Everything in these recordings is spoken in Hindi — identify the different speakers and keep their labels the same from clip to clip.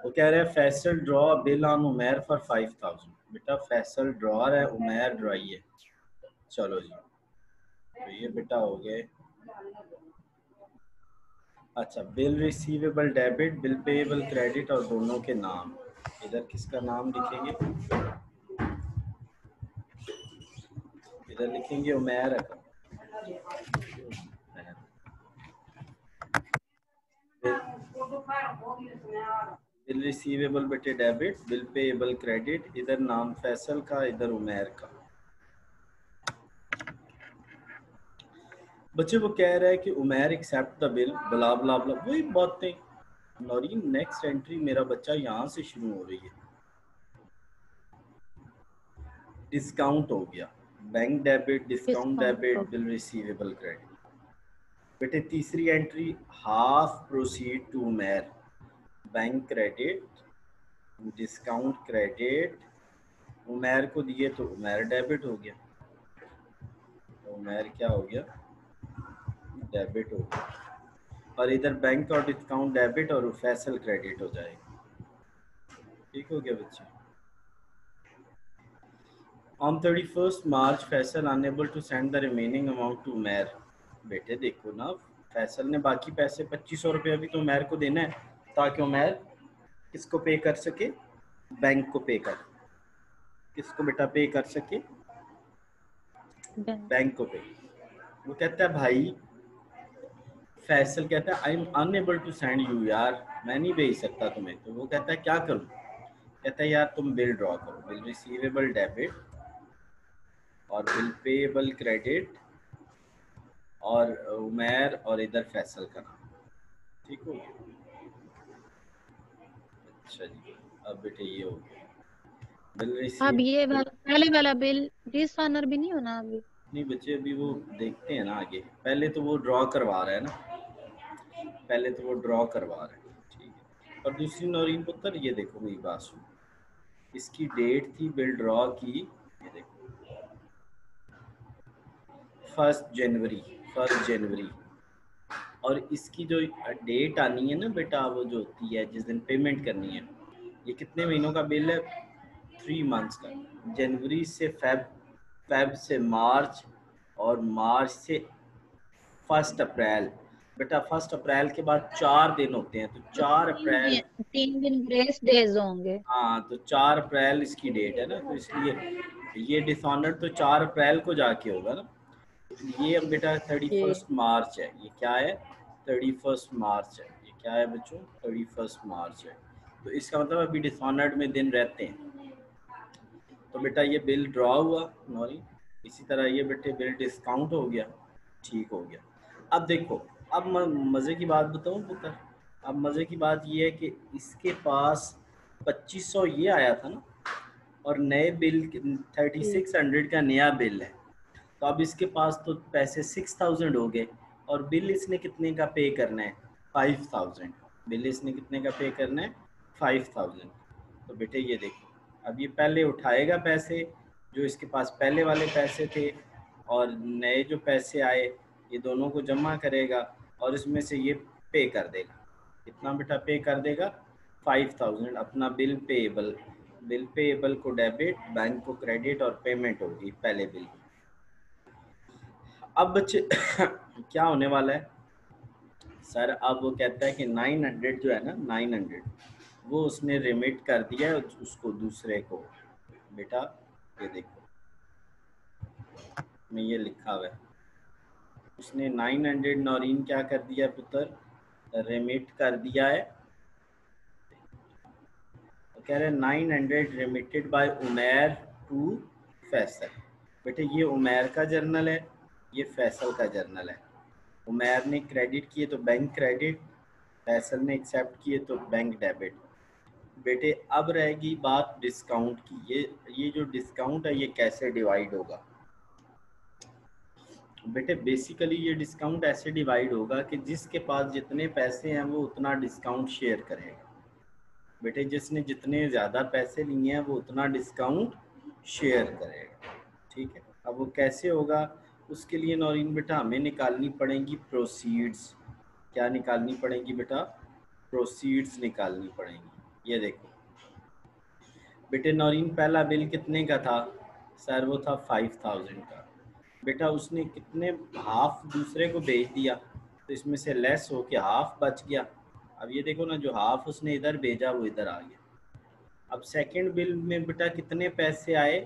Speaker 1: वो कह रहे हैं Faisal draw bill on Umair for 5000। बेटा फैसल ड्रॉर है, उमैर ड्रॉई है। चलो जी, तो ये बेटा हो गए। अच्छा, bill receivable debit, bill payable credit और दोनों के नाम। इधर किसका नाम लिखेंगे? इधर लिखेंगे उमैर का। बिल रिसीवेबल बेटे डेबिट, बिल पेएबल क्रेडिट, इधर नाम फैसल का, इधर उमैर का। बच्चे वो कह रहा है कि उमैर एक्सेप्ट द बिल, ब्ला ब्ला ब्ला, वही बातें। नौरीन नेक्स्ट एंट्री मेरा बच्चा यहाँ से शुरू हो रही है। डिस्काउंट हो गया, bank debit, discount debit, bill receivable credit. बेटे तीसरी entry half proceed to Umair, bank credit, discount credit, Umair को दिए तो उमैर डेबिट हो गया, तो उमैर क्या हो गया? डेबिट हो गया। और इधर बैंक और डिस्काउंट डेबिट और फैसल क्रेडिट हो जाएगा। ठीक हो गया बच्चे? On 31st March, Faisal unable to send the remaining amount to Umair. बेटे देखो ना, फैसल ने बाकी पैसे 2500 रुपया भी तो उमैर को देना है, ताकि उमैर किसको पे कर सके? बैंक को पे कर। किसको बेटा पे कर सके? बैंक को पे। वो कहता है भाई, फैसल कहता है I am unable to send you, यार मैं नहीं भेज सकता तुम्हें। तो वो कहता है क्या करूं? कहता है यार तुम बिल ड्रॉ करो, बिल रिसीवेबल डेबिट और बिल पेएबल क्रेडिट और उमैर और इधर फैसल का नाम। ठीक हो गया? अच्छा जी, अब बेटे ये हो गया बिल
Speaker 2: अब
Speaker 1: रिसीव।
Speaker 2: ये वाला पहले वाला बिल डिसऑनर भी नहीं होना अभी?
Speaker 1: नहीं बच्चे, अभी वो देखते हैं ना आगे। पहले तो वो ड्रॉ करवा रहा है ना, पहले तो वो ड्रॉ करवा रहा है। ठीक है। और दूसरी नौरीन पुत्र, ये देखो मेरी बात सुनो, इसकी डेट थी बिल ड्रॉ की, ये देखो 1 जनवरी, और इसकी जो डेट आनी है ना बेटा, वो जो होती है जिस दिन पेमेंट करनी है, ये कितने महीनों का बिल है? 3 मंथ्स का। जनवरी से फेब, फेब से मार्च, और मार्च से 1 अप्रैल। बेटा 1 अप्रैल के बाद 4 दिन होते हैं, तो 4 अप्रैल।
Speaker 2: 3 दिन ग्रेस डेज होंगे।
Speaker 1: हाँ, तो 4 अप्रैल इसकी डेट है ना, तो इसलिए ये डिसऑनर तो 4 अप्रैल को जाके होगा ना। ये अब बेटा 31 मार्च है। ये क्या है? 31 मार्च है। ये क्या है बच्चों? 31 मार्च है। तो इसका मतलब अभी डिसऑनर्ड में दिन रहते हैं। तो बेटा ये बिल ड्रॉ हुआ नॉरी। इसी तरह ये बेटे बिल डिस्काउंट हो गया। ठीक हो गया। अब देखो, अब मज़े की बात बताऊँ पुत्र। अब मज़े की बात ये है कि इसके पास 2500 ये आया था ना, और नए बिल 3600 का नया बिल है। तो अब इसके पास तो पैसे 6000 हो गए, और बिल इसने कितने का पे करना है? 5000। बिल इसने कितने का पे करना है? 5000। तो बेटे ये देखो, अब ये पहले उठाएगा पैसे जो इसके पास पहले वाले पैसे थे, और नए जो पैसे आए ये दोनों को जमा करेगा, और इसमें से ये पे कर देगा। कितना बेटा पे कर देगा? 5000 अपना बिल पेएबल। बिल पेएबल को डेबिट, बैंक को क्रेडिट, और पेमेंट होगी पहले बिल। अब बच्चे क्या होने वाला है सर? अब वो कहता है कि 900 जो है ना, 900 वो उसने रिमिट कर दिया है उसको, दूसरे को। बेटा ये देखो, में ये लिखा हुआ है, उसने 900 नौरीन क्या कर दिया पुत्र? रिमिट कर दिया है। तो कह रहे हैं 900 remitted by Umair to Faisal. बेटे ये उमैर का जर्नल है, ये फैसल का जर्नल है। उमैर ने क्रेडिट किए तो बैंक क्रेडिट, फैसल ने एक्सेप्ट किए तो बैंक डेबिट। बेटे अब रहेगी बात डिस्काउंट की। ये जो डिस्काउंट है ये कैसे डिवाइड होगा? बेटे बेसिकली ये डिस्काउंट ऐसे डिवाइड होगा कि जिसके पास जितने पैसे हैं वो उतना डिस्काउंट शेयर करेगा। बेटे जिसने जितने ज़्यादा पैसे लिए हैं वो उतना डिस्काउंट शेयर करेगा। ठीक है। अब वो कैसे होगा? उसके लिए नौरीन बेटा हमें निकालनी पड़ेंगी प्रोसीड्स। क्या निकालनी पड़ेंगी बेटा? प्रोसीड्स निकालनी पड़ेंगी। ये देखो बेटे नौरीन पहला बिल कितने का था सर? वो था 5000 का। बेटा उसने कितने हाफ दूसरे को भेज दिया, तो इसमें से लेस हो के हाफ बच गया। अब ये देखो ना, जो हाफ उसने इधर भेजा वो इधर आ गया। अब सेकंड बिल में बेटा कितने पैसे आए?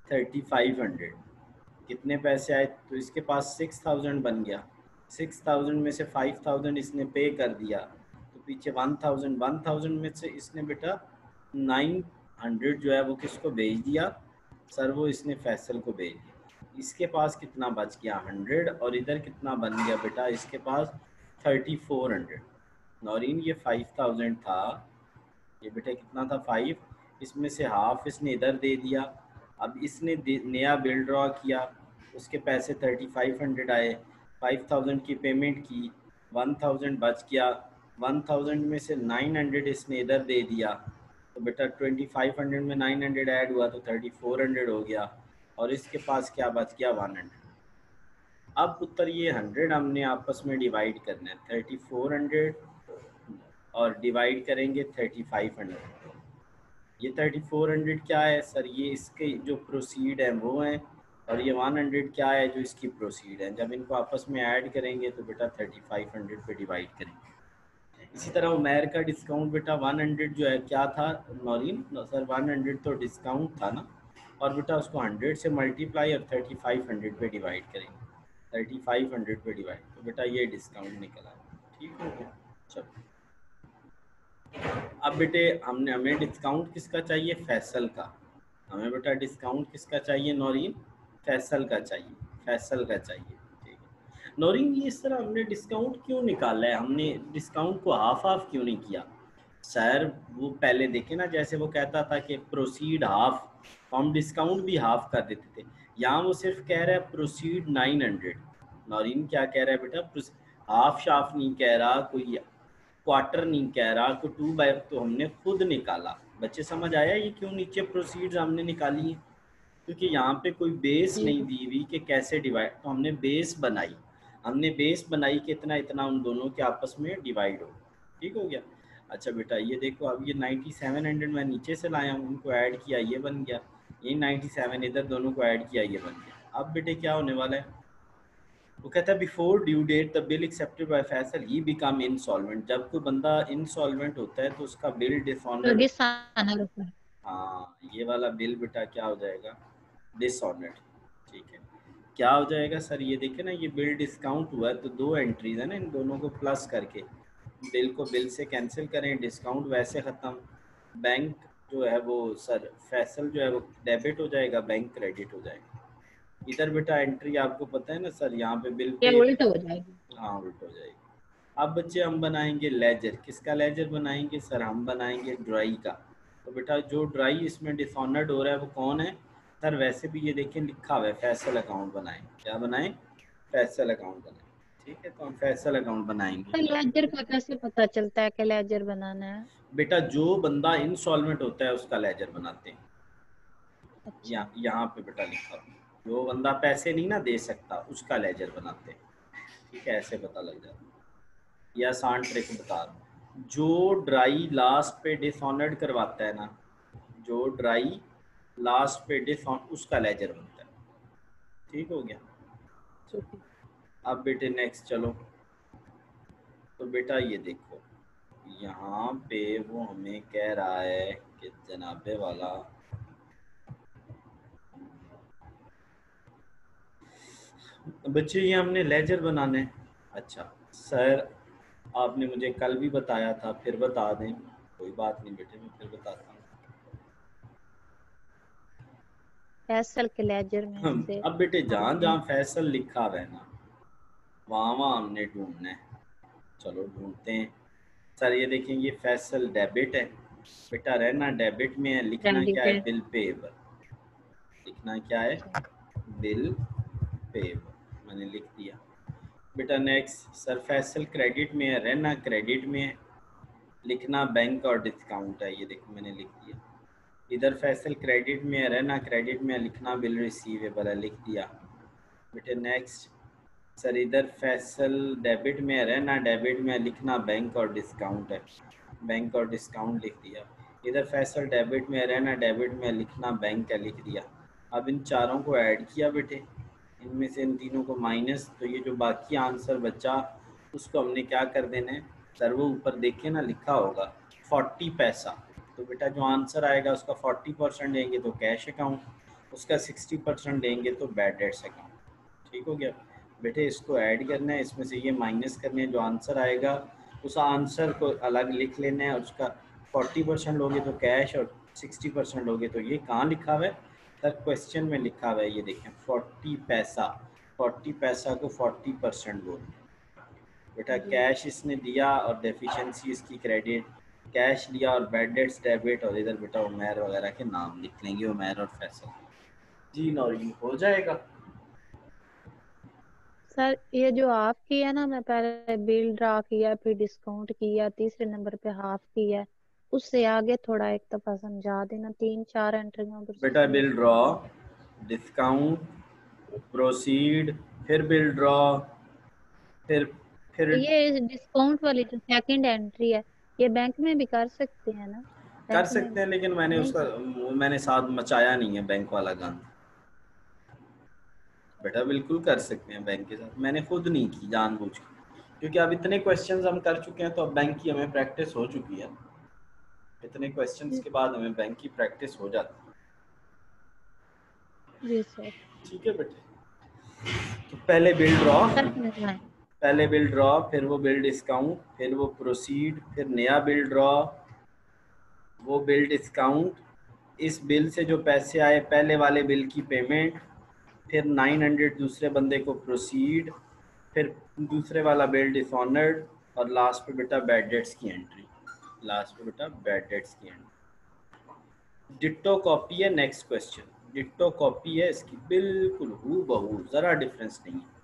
Speaker 1: 3500। कितने पैसे आए? तो इसके पास 6000 बन गया। 6000 में से 5000 इसने पे कर दिया, तो पीछे 1000 में से इसने बेटा 900 जो है वो किसको भेज दिया सर? वो इसने फैसल को भेज दिया। इसके पास कितना बच गया? 100। और इधर कितना बन गया बेटा? इसके पास 3400। नौरीन ये 5000 था, ये बेटा कितना था? 5। इसमें से हाफ इसने इधर दे दिया। अब इसने नया बिल ड्रॉ किया, उसके पैसे 3500 आए, 5000 की पेमेंट की, 1000 बच गया। 1000 में से 900 इसने इधर दे दिया, तो बेटा 2500 में 900 ऐड हुआ तो 3400 हो गया। और इसके पास क्या बच गया? 100। अब उत्तर ये 100 हमने आपस में डिवाइड करना है। 3400 और डिवाइड करेंगे 3500। ये 3400 क्या है सर? ये इसके जो प्रोसीड है वो हैं, और ये 100 क्या है? जो इसकी प्रोसीड है। जब इनको आपस में ऐड करेंगे तो बेटा 3500 पे डिवाइड करेंगे। इसी तरह उमैर का डिस्काउंट बेटा 100 जो है क्या था नौरीन? सर 100 तो डिस्काउंट था ना, और बेटा उसको 100 से मल्टीप्लाई और 3500 पे डिवाइड करेंगे। 3500 पे डिवाइड, तो बेटा ये डिस्काउंट निकला। ठीक हो गया? चलो अब बेटे हमें डिस्काउंट किसका चाहिए? फैसल का। हमें बेटा डिस्काउंट किसका चाहिए नौरीन? फैसल का चाहिए, फैसल का चाहिए। ठीक है नौरीन, ये इस तरह हमने डिस्काउंट क्यों निकाला है? हमने डिस्काउंट को हाफ हाफ क्यों नहीं किया? सर वो पहले देखे ना, जैसे वो कहता था कि प्रोसीड हाफ, तो हम डिस्काउंट भी हाफ कर देते थे। यहाँ वो सिर्फ कह रहा है प्रोसीड 900। नौरीन क्या कह रहा है बेटा? हाफ शाफ नहीं कह रहा, कोई क्वार्टर नहीं कह रहा, को 2/, तो हमने खुद निकाला। बच्चे समझ आया ये क्यों नीचे प्रोसीड्स हमने निकाली है? क्योंकि यहाँ पे कोई बेस
Speaker 2: जी
Speaker 1: नहीं दी हुई कि कैसे डिवाइड, तो हमने बेस बनाई। हमने बेस बनाई कि इतना इतना उन दोनों के आपस में डिवाइड हो। ठीक हो गया? अच्छा बेटा ये देखो, अब ये 9700 मैं नीचे से लाया हूँ, उनको ऐड किया ये बन गया, ये 97 इधर दोनों को ऐड किया ये बन गया। अब बेटे क्या होने वाला है? वो कहता है before due date the bill accepted by Faisal he become insolvent. जब कोई बंदा इंसॉल्वेंट होता है तो उसका बिल
Speaker 2: तो
Speaker 1: डिसऑनर्ड।
Speaker 2: डिसऑनर होता है।
Speaker 1: हाँ ये वाला बिल बेटा क्या हो जाएगा? डिसऑनर्ड। ठीक है, क्या हो जाएगा सर? ये देखे ना, ये बिल डिस्काउंट हुआ है तो दो एंट्रीज है ना, इन दोनों को प्लस करके बिल को बिल से कैंसिल करें, डिस्काउंट वैसे ख़त्म। बैंक जो है वो सर फैसल जो है वो डेबिट हो जाएगा, बैंक क्रेडिट हो जाएगा। इधर बेटा एंट्री आपको पता है ना सर, यहाँ पे बिल
Speaker 2: ये
Speaker 1: पे।
Speaker 2: उल्ट हो जाएगी।
Speaker 1: हाँ उल्ट हो जाएगी। अब बच्चे हम बनाएंगे लेजर। किसका लेजर बनाएंगे सर? हम बनाएंगे ड्राई का। तो बेटा जो ड्राई इसमें डिसऑनर्ड हो रहा है वो कौन है सर? वैसे भी ये देखिए लिखा हुआ है फैसल अकाउंट बनाएं। क्या बनाएं? फैसल अकाउंट बनाएं। ठीक है, तो हम फैसल अकाउंट बनाएंगे।
Speaker 2: तो लेजर का कैसे पता चलता है कि लेजर बनाना है?
Speaker 1: बेटा जो बंदा इंसॉल्वेंट होता है उसका लेजर बनाते हैं।
Speaker 2: अच्छा।
Speaker 1: यहाँ पे बेटा लिखा हुआ है, जो बंदा पैसे नहीं ना दे सकता उसका लेजर बनाते हैं। ठीक है, ऐसे पता लग जाता है। ये आसान ट्रिक बता रहा हूँ। जो ड्राई लास्ट पे डिसऑनर्ड करवाता है ना, जो ड्राई लास्ट पे डिसऑन उसका लेजर बनता है। ठीक हो गया?
Speaker 2: ठीक है।
Speaker 1: अब बेटे नेक्स्ट चलो। तो बेटा ये देखो, यहाँ पे वो हमें कह रहा है कि जनाबे वाला बच्चे ये हमने लेजर बनाने। अच्छा सर आपने मुझे कल भी बताया था, फिर बता दें। कोई बात नहीं बेटे, मैं फिर बताता
Speaker 2: फैसल के लेजर में
Speaker 1: हूँ।
Speaker 2: से
Speaker 1: अब बेटे जहाँ
Speaker 2: हमने
Speaker 1: जहाँ फैसल लिखा हुआ है ना, वहाँ वहाँ हमने ढूंढना है। चलो ढूंढते हैं। सर ये देखें, ये फैसल डेबिट है बेटा, रहना डेबिट में है, लिखना क्या
Speaker 2: क्रेडिट
Speaker 1: है?
Speaker 2: है।
Speaker 1: Bill payable. लिखना क्या है? Bill payable. मैंने लिख दिया बेटा। नेक्स्ट सर फैसल क्रेडिट में है, रहना क्रेडिट में है, लिखना बैंक और डिस्काउंट है। ये देखो मैंने लिख दिया। इधर फैसल क्रेडिट में है, रहना क्रेडिट में है, लिखना बिल रिसीवेबल है, लिख दिया बेटे। नेक्स्ट सर इधर फैसल डेबिट में है, रहना डेबिट में है, लिखना बैंक और डिस्काउंट है। बैंक और डिस्काउंट लिख दिया। इधर फैसल डेबिट में, रहना डेबिट में, लिखना बैंक का लिख दिया। अब इन चारों को ऐड किया बेटे, इनमें से इन तीनों को माइनस, तो ये जो बाकी आंसर बचा उसको हमने क्या कर देना है सर, वो ऊपर देखिए ना लिखा होगा 40 पैसा। तो बेटा जो आंसर आएगा उसका 40% देंगे तो कैश अकाउंट, उसका 60% देंगे तो बैड डेट्स अकाउंट। ठीक हो गया बेटे, इसको ऐड करना है, इसमें से ये माइनस करने है, जो आंसर आएगा उस आंसर को अलग लिख लेना है, और उसका 40% लोगे तो कैश और 60% लोगे तो ये कहाँ लिखा हुआ है सर, क्वेश्चन में लिखा हुआ है, ये देखें 40 पैसा, 40 पैसा को 40% बोलते हैं बेटा।
Speaker 2: जी
Speaker 1: कैश इसने दिया और डेफिशिएंसी इसकी क्रेडिट, कैश लिया और बैड डेट्स डेबिट, और इधर बेटा उमैर वगैरह के नाम लिख लेंगे, उमैर और फैसल। जी नौरीन हो जाएगा।
Speaker 2: सर, ये जो हाफ किया ना, मैं पहले बिल ड्रा किया, फिर डिस्काउंट किया, तीसरे नंबर पे हाफ किया, उससे आगे थोड़ा एक दफा समझा देना, 3-4 एंट्रियों
Speaker 1: बेटा
Speaker 2: procedure.
Speaker 1: Bill draw, discount, proceed, फिर बिल ड्रॉ, फिर
Speaker 2: तो
Speaker 1: फिर
Speaker 2: ये डिस्काउंट वाली जो सेकंड एंट्री है, ये बैंक में भी कर सकते हैं ना?
Speaker 1: कर
Speaker 2: बैंक में
Speaker 1: सकते हैं, लेकिन मैंने
Speaker 2: नहीं
Speaker 1: उसका
Speaker 2: कर?
Speaker 1: मैंने साथ मचाया नहीं है बैंक वाला गान। बेटा बिल्कुल कर सकते हैं बैंक के साथ, मैंने खुद नहीं की जानबूझ के, क्योंकि अब इतने क्वेश्चंस हम कर चुके हैं तो अब बैंक की हमें प्रैक्टिस हो चुकी है। इतने क्वेश्चंस के बाद हमें बैंक की प्रैक्टिस हो जाती
Speaker 2: जी सर।
Speaker 1: है। ठीक है बेटे, तो पहले बिल ड्रॉ,
Speaker 2: सर समझाएं।
Speaker 1: पहले बिल ड्रॉ, फिर वो बिल डिस्काउंट, फिर वो प्रोसीड, फिर नया बिल ड्रॉ, वो बिल डिस्काउंट, इस बिल से जो पैसे आए पहले वाले बिल की पेमेंट, फिर 900 दूसरे बंदे को प्रोसीड, फिर दूसरे वाला बिल डिसऑनर्ड, और लास्ट पे बेटा बैड डेट्स की एंट्री, लास्ट पे बेटा बैड डेट्स की एंट्री। डिट्टो कॉपी है नेक्स्ट क्वेश्चन, डिट्टो कॉपी है इसकी, बिल्कुल हूबहू, ज़रा डिफरेंस नहीं है।